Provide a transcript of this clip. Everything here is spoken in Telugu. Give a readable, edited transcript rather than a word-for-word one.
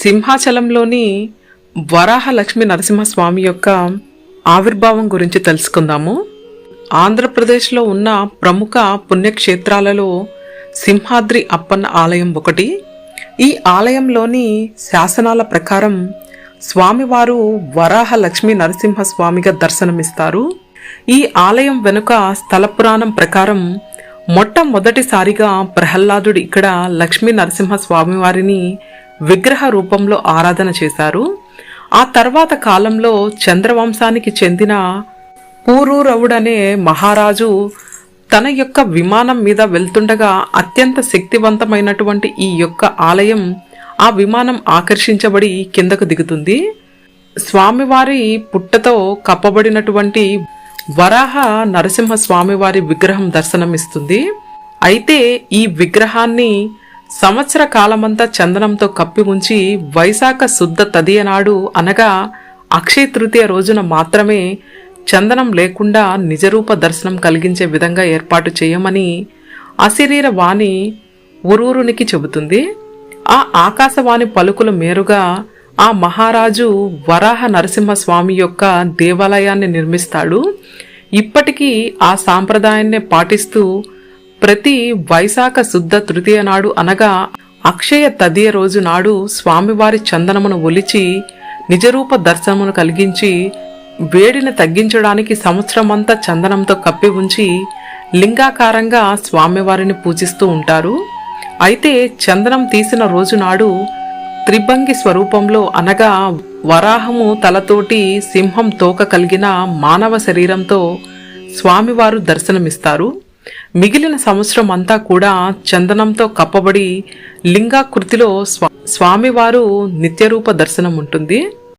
సింహాచలంలోని వరాహ లక్ష్మీ నరసింహస్వామి యొక్క ఆవిర్భావం గురించి తెలుసుకుందాము. ఆంధ్రప్రదేశ్లో ఉన్న ప్రముఖ పుణ్యక్షేత్రాలలో సింహాద్రి అప్పన్న ఆలయం ఒకటి. ఈ ఆలయంలోని శాసనాల ప్రకారం స్వామివారు వరాహ లక్ష్మీ నరసింహస్వామిగా దర్శనమిస్తారు. ఈ ఆలయం వెనుక స్థల పురాణం ప్రకారం మొట్టమొదటిసారిగా ప్రహ్లాదుడు ఇక్కడ లక్ష్మీ నరసింహస్వామి వారిని విగ్రహ రూపంలో ఆరాధన చేశారు. ఆ తర్వాత కాలంలో చంద్రవంశానికి చెందిన పూరూరవుడనే మహారాజు తన యొక్క విమానం మీద వెళ్తుండగా అత్యంత శక్తివంతమైనటువంటి ఈ యొక్క ఆలయం ఆ విమానం ఆకర్షించబడి కిందకు దిగుతుంది. స్వామివారి పుట్టతో కప్పబడినటువంటి వరాహ నరసింహ స్వామివారి విగ్రహం దర్శనమిస్తుంది. అయితే ఈ విగ్రహాన్ని సంవత్సర కాలమంతా చందనంతో కప్పి ఉంచి వైశాఖ శుద్ధ తదియ నాడు అనగా అక్షయ తృతీయ రోజున మాత్రమే చందనం లేకుండా నిజరూప దర్శనం కలిగించే విధంగా ఏర్పాటు చేయమని అశరీర వాణి ఊరూరునికి చెబుతుంది. ఆ ఆకాశవాణి పలుకుల మేరుగా ఆ మహారాజు వరాహ నరసింహస్వామి యొక్క దేవాలయాన్ని నిర్మిస్తాడు. ఇప్పటికీ ఆ సాంప్రదాయాన్నే పాటిస్తూ ప్రతి వైశాఖ శుద్ధ తృతీయ నాడు అనగా అక్షయ తదియ రోజు నాడు స్వామివారి చందనమును ఒలిచి నిజరూప దర్శనమును కలిగించి వేడిని తగ్గించడానికి సంవత్సరమంతా చందనంతో కప్పి ఉంచి లింగాకారంగా స్వామివారిని పూజిస్తూ ఉంటారు. అయితే చందనం తీసిన రోజు నాడు త్రిభంగి స్వరూపంలో అనగా వరాహము తలతోటి సింహం తోక కలిగిన మానవ శరీరంతో స్వామివారు దర్శనమిస్తారు. మిగిలిన సంవత్సరం అంతా కూడా చందనంతో కప్పబడి లింగాకృతిలో స్వామివారు నిత్యరూప దర్శనం ఉంటుంది.